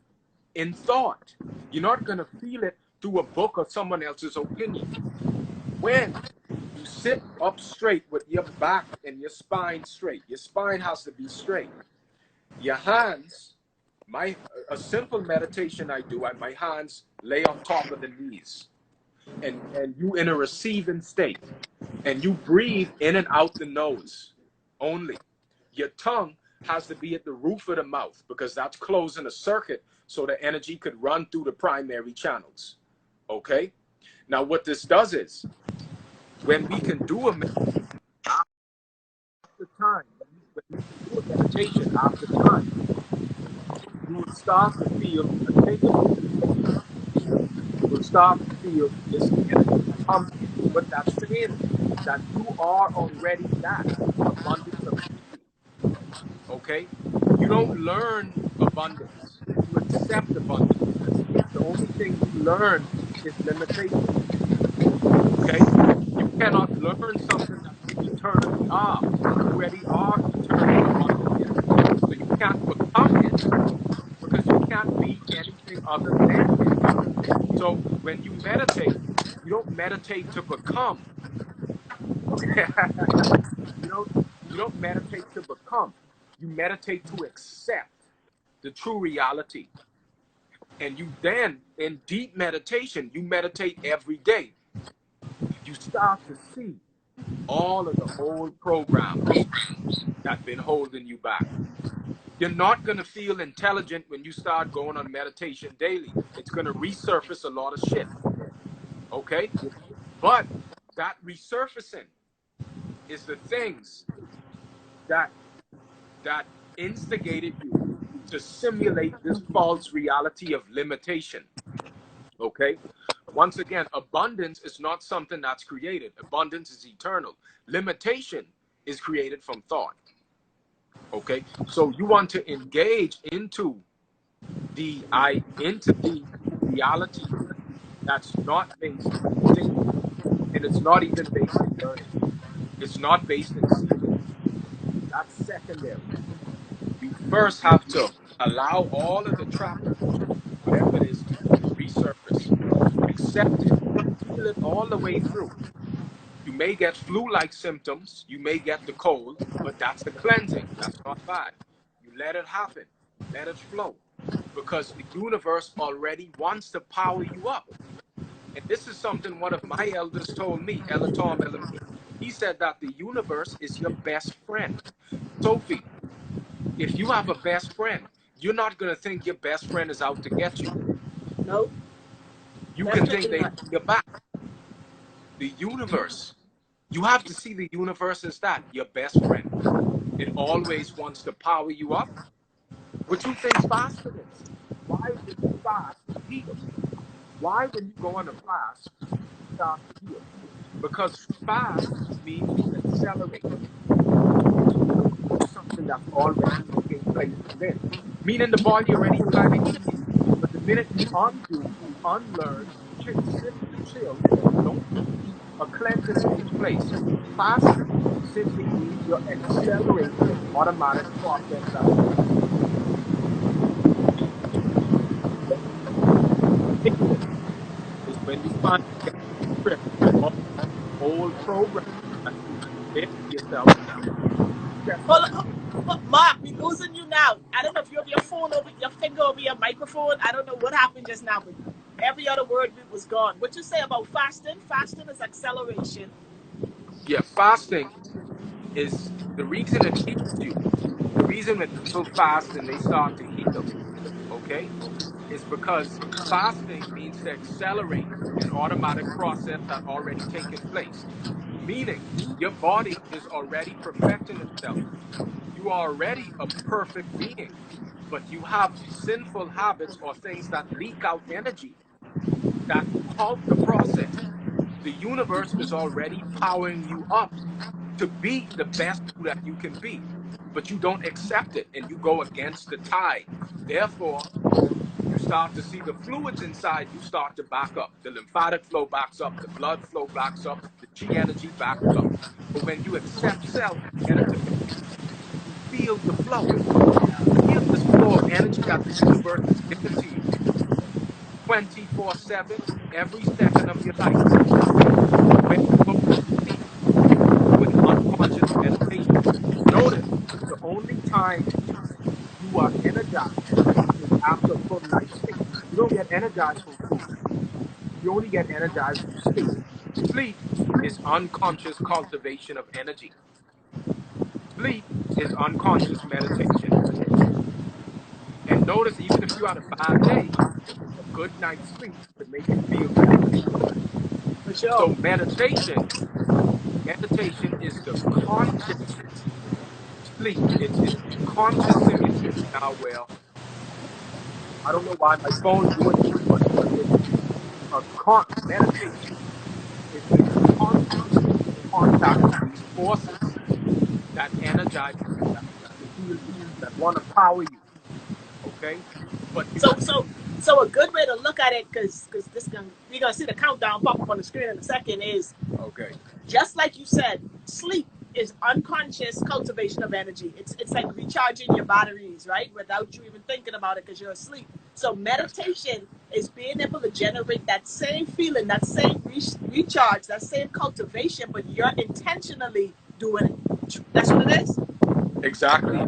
in thought. You're not gonna feel it through a book or someone else's opinion. When you sit up straight with your back and your spine straight, your spine has to be straight. Your hands, a simple meditation I do, my hands lay on top of the knees, and you in a receiving state, and you breathe in and out the nose only. Your tongue has to be at the roof of the mouth because that's closing a circuit so the energy could run through the primary channels. Okay? Now what this does is, when we can do a after time, when we can do a meditation after time, you will start to feel a tingling sensation. You will start to feel this energy come to you. What that's saying is that you are already that abundance of energy. Okay? You don't learn abundance. You accept abundance. The only thing you learn is limitation. Okay? You cannot learn something that you eternally are. You already are eternal abundant energy. So you can't become it because you can't be anything other than it. So when you meditate, you don't meditate to become. Okay? You don't meditate to become. You meditate to accept the true reality. And you then, in deep meditation, you meditate every day. You start to see all of the old programs that been holding you back. You're not going to feel intelligent when you start going on meditation daily. It's going to resurface a lot of shit. Okay? But that resurfacing is the things that instigated you to simulate this false reality of limitation. Okay? Once again, abundance is not something that's created. Abundance is eternal. Limitation is created from thought. Okay? So you want to engage into the reality that's not based in thinking, and it's not even based in learning. It's not based in seeking. That's secondary. You first have to allow all of the trappings, whatever it is, to resurface. Accept it. Feel it all the way through. You may get flu-like symptoms. You may get the cold, but that's a cleansing. That's not bad. You let it happen. Let it flow. Because the universe already wants to power you up. And this is something one of my elders told me, Ella Tom Elamine. He said that the universe is your best friend. Sophie, if you have a best friend, you're not going to think your best friend is out to get you. No, You can think definitely they not. have your back. The universe, you have to see the universe as that, your best friend. It always wants to power you up. What you think fasting is? Why when you fast, you heal? Why when you go on a fast, you start to heal? Because fast means you accelerate. Undo something that's already taking place within. Meaning the body already trying to heal. But the minute you undo, you unlearn, you sit, you chill, you don't eat, a cleansing takes place. Fasting simply means you're accelerating an automatic process that's healing. Is when you find get rid of old programs that you did yourself. Guess what? Hold on, Mark, we losing you now. I don't know if you have your phone over your finger over your microphone. I don't know what happened just now, but every other word was gone. What you say about fasting? Fasting is acceleration. Yeah, fasting is the reason it heals you. The reason that people fast and they start to heal, okay, is because fasting means to accelerate an automatic process that already taken place. Meaning your body is already perfecting itself. You are already a perfect being, but you have sinful habits or things that leak out energy that halt the process. The universe is already powering you up to be the best that you can be, but you don't accept it and you go against the tide. Therefore, you start to see the fluids inside you start to back up. The lymphatic flow backs up, the blood flow backs up, the chi energy backs up. But when you accept self meditation, you feel the flow. Feel this flow of energy that the universe is giving to you 24/7, every second of your life. When you go to sleep, do an unconscious meditation. Notice the only time you are energized is after a full night's sleep. You don't get energized from food. You only get energized from sleep. Sleep is unconscious cultivation of energy. Sleep is unconscious meditation. And notice, even if you had a bad day, a good night's sleep could make you feel better. For sure. So meditation is the conscious sleep. It's conscious simulation. Now, well, I don't know why my phone's doing this, but it's meditation is when you consciously make contact with these forces that energize you, that heal you, that want to power you. Okay, but you So got so so a good way to look at it, because this gonna we're gonna see the countdown pop up on the screen in a second, is okay, just like you said, sleep is unconscious cultivation of energy. It's like recharging your batteries, right? Without you even thinking about it because you're asleep. So yes, meditation is being able to generate that same feeling, that same recharge, that same cultivation, but you're intentionally doing it. That's what it is. exactly.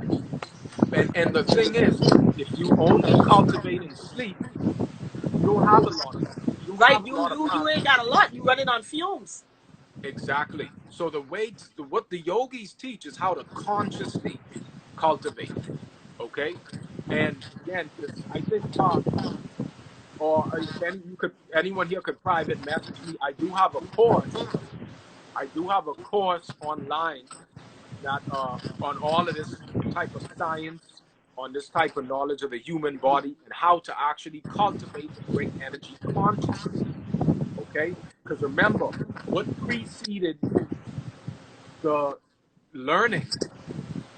And the thing is, if you only cultivate in sleep, you don't have a lot of you don't Right? have a You lot of you time. you ain't got a lot. You running on fumes. Exactly. So what the yogis teach is how to consciously cultivate. Okay, and again, just I think or anyone here could private message me. I do have a course. I do have a course online that on all of this type of science, on this type of knowledge of the human body and how to actually cultivate and bring energy consciously. Okay, because remember what preceded the learning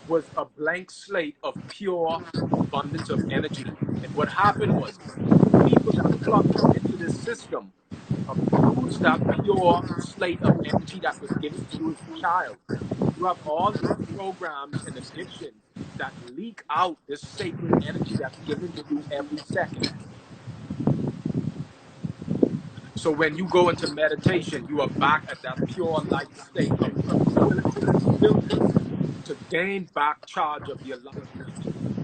was a blank slate of pure abundance of energy. And what happened was people that plugged into this system abused that pure slate of energy that was given to you as a child. You have all these programs and addictions that leak out this sacred energy that's given to you every second. So when you go into meditation, you are back at that pure light state of tranquility and stillness to gain back charge of your life.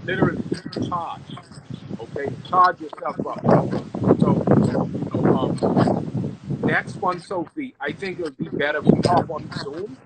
Literally charge. Okay, charge yourself up. So, you know, next one, Sophie, I think it would be better if we hop on Zoom.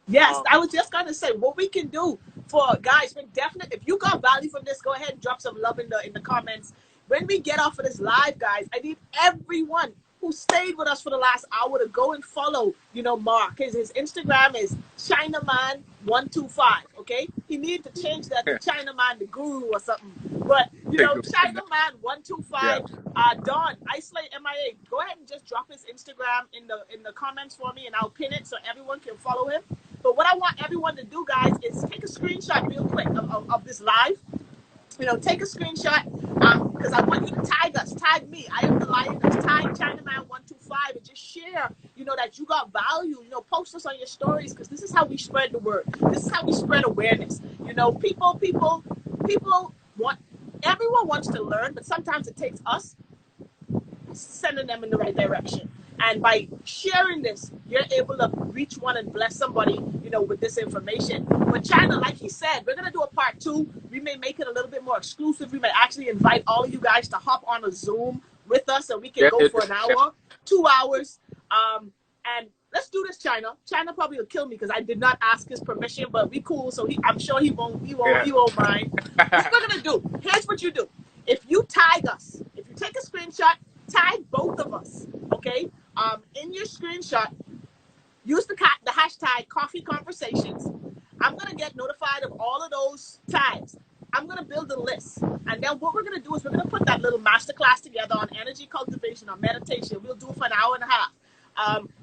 Yes, I was just gonna say what we can do for guys. But definitely, if you got value from this, go ahead and drop some love in the comments. When we get off of this live, guys, I need everyone who stayed with us for the last hour to go and follow, Mark. His Instagram is Chinaman125. Okay, he needed to change that to Chinaman the Guru or something. But Yeah. Chinaman125. Don, Isolate MIA. Go ahead and just drop his Instagram in the comments for me, and I'll pin it so everyone can follow him. But what I want everyone to do, guys, is take a screenshot real quick of this live. Take a screenshot because I want you to tag us, tag me. I am the Lioness. Tag Chinaman125 and just share, that you got value. Post us on your stories because this is how we spread the word. This is how we spread awareness. People want, everyone wants to learn, but sometimes it takes us sending them in the right direction. And by sharing this, you're able to reach one and bless somebody, with this information. But China, like he said, we're gonna do a part 2. We may make it a little bit more exclusive. We may actually invite all of you guys to hop on a Zoom with us, and we can go for an hour, 2 hours. And let's do this, China. China probably will kill me because I did not ask his permission, but we cool. So I'm sure he won't mind. What we're gonna do? Here's what you do. If you tag us, if you take a screenshot, tag both of us, okay? In your screenshot, use the hashtag Coffee Conversations. I'm gonna get notified of all of those tags. I'm gonna build a list, and then what we're gonna do is we're gonna put that little masterclass together on energy cultivation, on meditation. We'll do it for an hour and a half.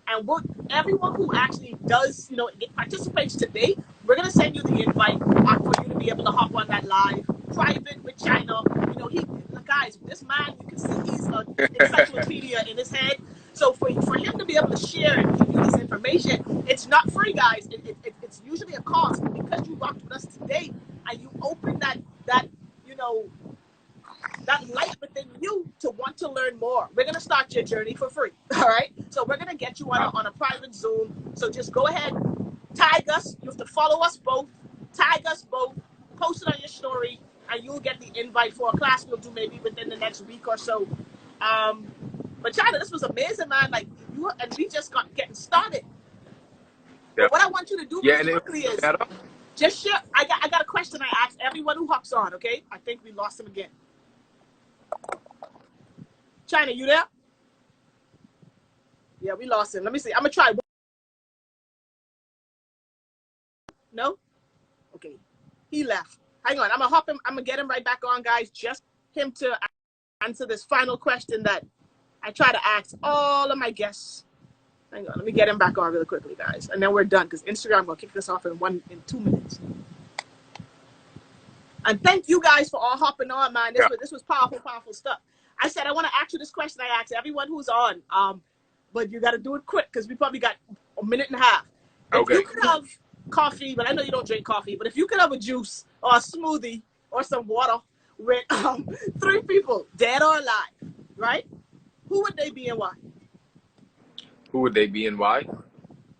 And everyone who actually does, participates today, we're gonna send you the invite for you to be able to hop on that live private with China. Guys, this man, you can see he's an encyclopedia in his head. So for him to be able to share and give you this information, it's not free, guys. It's usually a cost. But because you rocked with us today and you open that light within you to want to learn more, we're gonna start your journey for free. All right. So we're gonna get you on a private Zoom. So just go ahead, tag us. You have to follow us both. Tag us both. Post it on your story, and you'll get the invite for a class we'll do maybe within the next week or so. But China, this was amazing, man. Like and we just got getting started. But what I want you to do really quickly is just share. I got a question I asked everyone who hops on. Okay, I think we lost him again. China, you there? Yeah, we lost him. Let me see. I'm gonna try. No? Okay. He left. Hang on. I'm gonna hop him. I'm gonna get him right back on, guys. Just him to answer this final question that I try to ask all of my guests. Hang on. Let me get him back on really quickly, guys. And then we're done because Instagram gonna kick this off in 2 minutes. And thank you guys for all hopping on, man. This was powerful stuff. I said I want to ask you this question I asked everyone who's on. But you got to do it quick because we probably got a minute and a half. If you could have coffee, but I know you don't drink coffee, but if you could have a juice or a smoothie or some water with 3 people, dead or alive, right? Who would they be and why? Who would they be and why?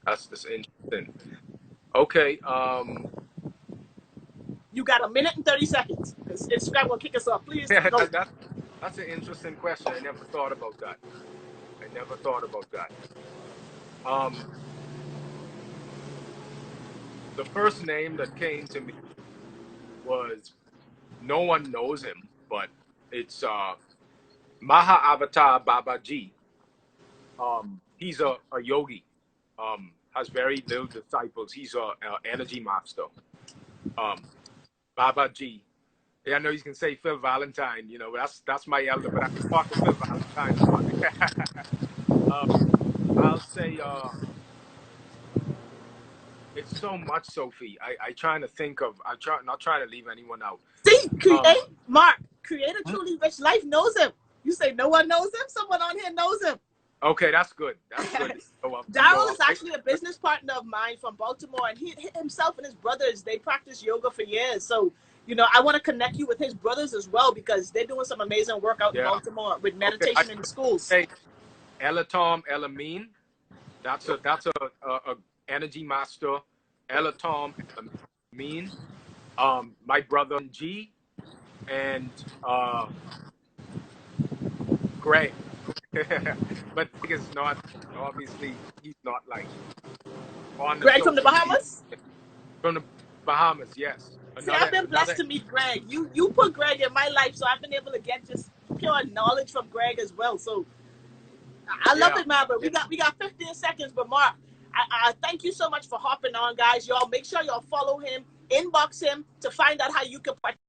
That's just interesting. Okay. You got a minute and 30 seconds. Instagram will kick us off. Please. Go. That's an interesting question. I never thought about that. The first name that came to me was, no one knows him, but it's Maha Avatar Babaji. He's a yogi. Has very little disciples. He's a energy master. Babaji. Yeah, I know you can say Phil Valentine. That's my elder, but I can talk to Phil Valentine. I'll say it's so much, Sophie. I trying to think of. Not trying to leave anyone out. See, Mark, create a truly rich life knows him. You say no one knows him. Someone on here knows him. Okay, that's good. Daryl is actually a business partner of mine from Baltimore, and he himself and his brothers, they practice yoga for years. So, I want to connect you with his brothers as well because they're doing some amazing work out in Baltimore with meditation in schools. Hey, Elatom Elamine, that's a energy master. Elatom Elamine, my brother G, and Greg. But it's not, obviously, he's not like on the Greg from the social media Bahamas? from the Bahamas. Yes, See, I've been another blessed to meet Greg. You put Greg in my life, so I've been able to get just pure knowledge from Greg as well. So I love yeah. it, man. But Yeah. we got 15 seconds. But Mark, I thank you so much for hopping on, guys. Y'all make sure y'all follow him, inbox him to find out how you can participate.